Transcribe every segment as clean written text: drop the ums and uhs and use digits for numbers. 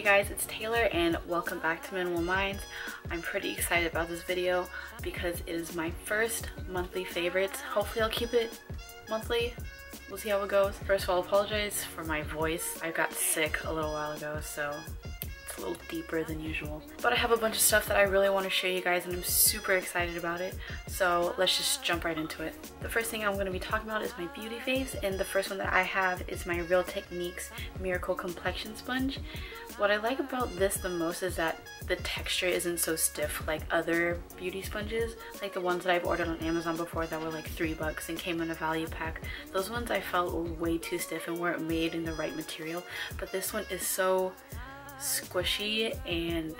Hey guys, it's Taylor and welcome back to Minimal Minds. I'm pretty excited about this video because it is my first monthly favorites. Hopefully I'll keep it monthly. We'll see how it goes. First of all, I apologize for my voice. I got sick a little while ago, so it's a little deeper than usual. But I have a bunch of stuff that I really want to show you guys and I'm super excited about it. So let's just jump right into it. The first thing I'm going to be talking about is my beauty faves, and the first one that I have is my Real Techniques Miracle Complexion Sponge. What I like about this the most is that the texture isn't so stiff like other beauty sponges, like the ones that I've ordered on Amazon before that were like $3 and came in a value pack. Those ones I felt were way too stiff and weren't made in the right material, but this one is so squishy and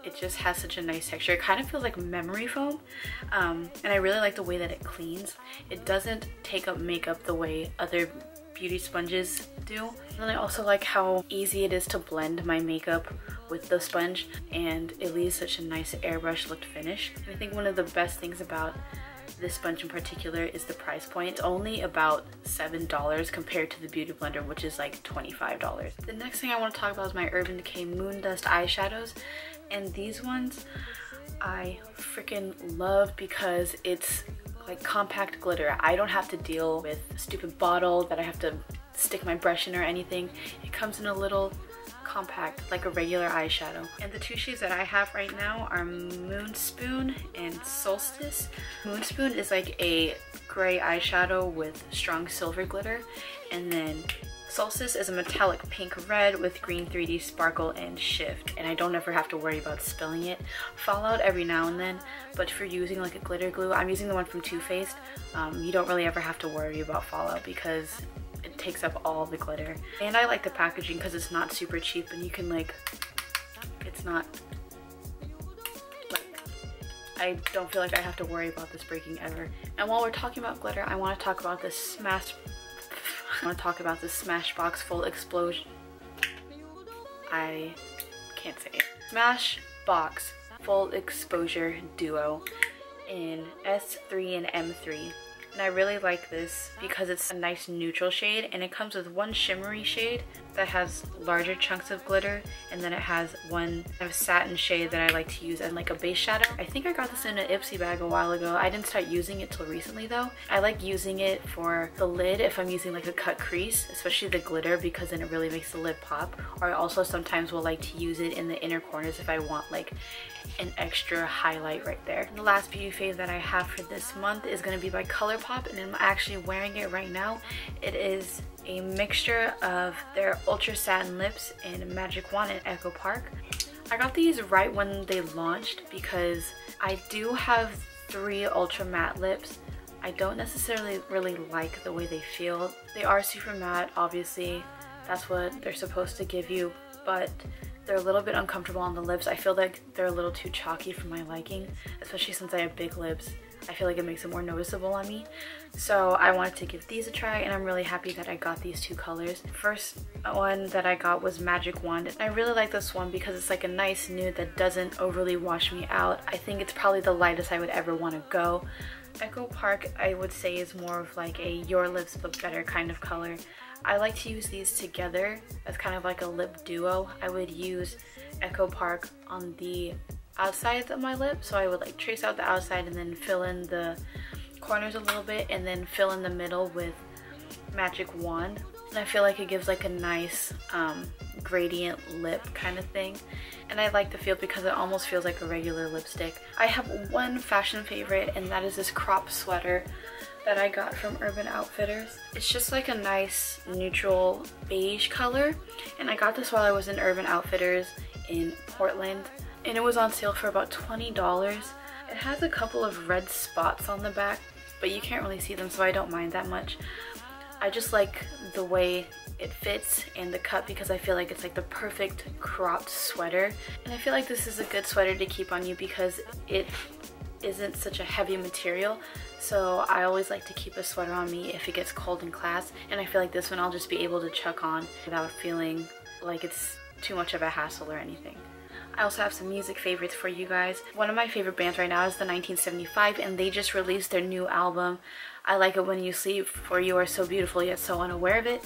it just has such a nice texture. It kind of feels like memory foam, and I really like the way that it cleans. It doesn't take up makeup the way other beauty sponges do. And I also like how easy it is to blend my makeup with the sponge, and it leaves such a nice airbrush looked finish. And I think one of the best things about this sponge in particular is the price point. It's only about $7 compared to the Beauty Blender, which is like $25. The next thing I want to talk about is my Urban Decay Moon Dust eyeshadows, and these ones I freaking love because it's like compact glitter. I don't have to deal with a stupid bottle that I have to stick my brush in or anything. It comes in a little compact, like a regular eyeshadow. And the two shades that I have right now are Moonspoon and Solstice. Moonspoon is like a gray eyeshadow with strong silver glitter, and then Solstice is a metallic pink red with green 3D sparkle and shift, and I don't ever have to worry about spilling it. Fallout every now and then, but for using like a glitter glue, I'm using the one from Too Faced. You don't really ever have to worry about fallout because it takes up all the glitter. And I like the packaging because it's not super cheap, and you can like, it's not like, I don't feel like I have to worry about this breaking ever. And while we're talking about glitter, I want to talk about this Smashbox Full Explosion. I can't say it. Smashbox Full Exposure Duo in S3 and M3. And I really like this because it's a nice neutral shade, and it comes with one shimmery shade that has larger chunks of glitter, and then it has one kind of satin shade that I like to use as like a base shadow. I think I got this in an Ipsy bag a while ago. I didn't start using it till recently though. I like using it for the lid if I'm using like a cut crease, especially the glitter, because then it really makes the lid pop. Or I also sometimes will like to use it in the inner corners if I want like an extra highlight right there. And the last beauty fave that I have for this month is going to be by Colourpop, and I'm actually wearing it right now. It is a mixture of their Ultra Satin Lips and Magic Wand and Echo Park. I got these right when they launched because I do have 3 Ultra Matte lips. I don't necessarily really like the way they feel. They are super matte, obviously. That's what they're supposed to give you, but they're a little bit uncomfortable on the lips. I feel like they're a little too chalky for my liking, especially since I have big lips. I feel like it makes it more noticeable on me. So I wanted to give these a try, and I'm really happy that I got these 2 colors. The first one that I got was Magic Wand. I really like this one because it's like a nice nude that doesn't overly wash me out. I think it's probably the lightest I would ever want to go. Echo Park I would say is more of like a Your Lips But Better kind of color. I like to use these together as kind of like a lip duo. I would use Echo Park on the outsides of my lip, so I would like trace out the outside and then fill in the corners a little bit, and then fill in the middle with Magic Wand. And I feel like it gives like a nice gradient lip kind of thing, and I like the feel because it almost feels like a regular lipstick. I have one fashion favorite, and that is this crop sweater that I got from Urban Outfitters. It's just like a nice neutral beige color, and I got this while I was in Urban Outfitters in Portland, and it was on sale for about $20. It has a couple of red spots on the back, but you can't really see them, so I don't mind that much. I just like the way it fits and the cut because I feel like it's like the perfect cropped sweater, and I feel like this is a good sweater to keep on you because it isn't such a heavy material. So I always like to keep a sweater on me if it gets cold in class, and I feel like this one I'll just be able to chuck on without feeling like it's too much of a hassle or anything. I also have some music favorites for you guys. One of my favorite bands right now is the 1975, and they just released their new album, I Like It When You Sleep, For You Are So Beautiful Yet So Unaware of It.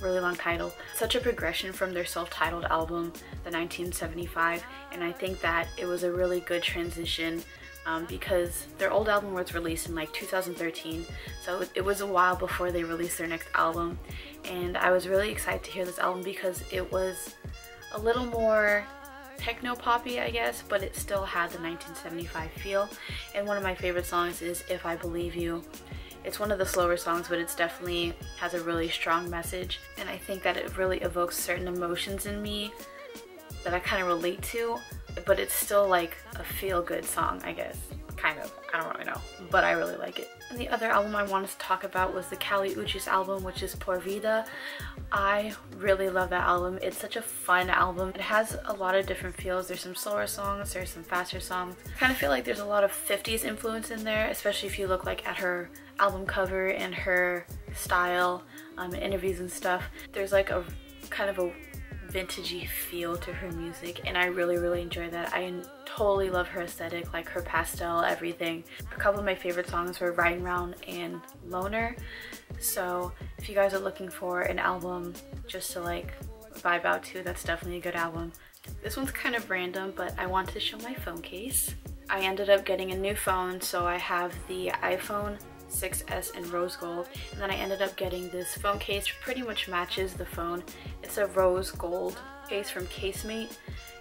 Really long title. Such a progression from their self-titled album, the 1975, and I think that it was a really good transition because their old album was released in like 2013, so it was a while before they released their next album, and I was really excited to hear this album because it was a little more techno-poppy, I guess, but it still had the 1975 feel. And one of my favorite songs is If I Believe You. It's one of the slower songs, but it's definitely has a really strong message, and I think that it really evokes certain emotions in me that I kind of relate to, but it's still like a feel-good song, I guess. Kind of. I don't really know, but I really like it. And the other album I wanted to talk about was the Cali Uchis album, which is Por Vida. I really love that album. It's such a fun album. It has a lot of different feels. There's some slower songs, there's some faster songs. I kind of feel like there's a lot of 50s influence in there, especially if you look like at her album cover and her style in interviews and stuff. There's like a kind of a vintagey feel to her music, and I really enjoy that. I totally love her aesthetic, like her pastel, everything. A couple of my favorite songs were Riding Round and Loner, so if you guys are looking for an album just to like vibe out to, that's definitely a good album. This one's kind of random, but I want to show my phone case. I ended up getting a new phone, so I have the iPhone 6S in rose gold, and then I ended up getting this phone case. Pretty much matches the phone. It's a rose gold case from Casemate,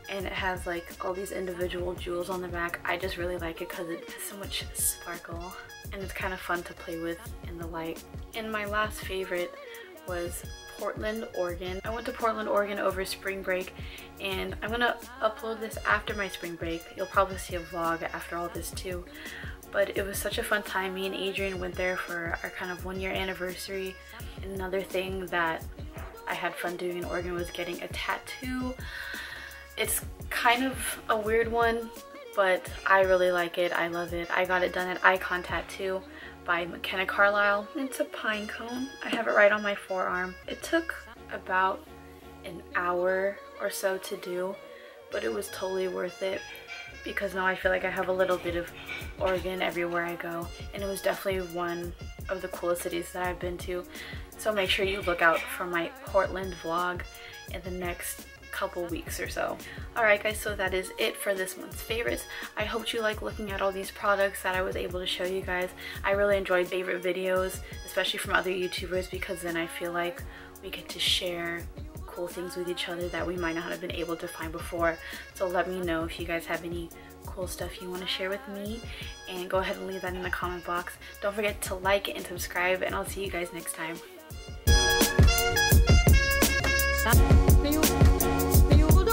and it has like all these individual jewels on the back. I just really like it because it has so much sparkle, and it's kind of fun to play with in the light. And my last favorite was Portland, Oregon. I went to Portland, Oregon over spring break, and I'm gonna upload this after my spring break. You'll probably see a vlog after all this too. But it was such a fun time. Me and Adrian went there for our kind of 1-year anniversary. And another thing that I had fun doing in Oregon was getting a tattoo. It's kind of a weird one, but I really like it. I love it. I got it done at Icon Tattoo by Mckenna Carlisle. It's a pine cone. I have it right on my forearm. It took about an hour or so to do, but it was totally worth it, because now I feel like I have a little bit of Oregon everywhere I go, and it was definitely one of the coolest cities that I've been to. So make sure you look out for my Portland vlog in the next couple weeks or so. Alright guys, so that is it for this month's favorites. I hope you like looking at all these products that I was able to show you guys. I really enjoyed favorite videos, especially from other YouTubers, because then I feel like we get to share cool things with each other that we might not have been able to find before. So let me know if you guys have any cool stuff you want to share with me, and go ahead and leave that in the comment box. Don't forget to like and subscribe, and I'll see you guys next time.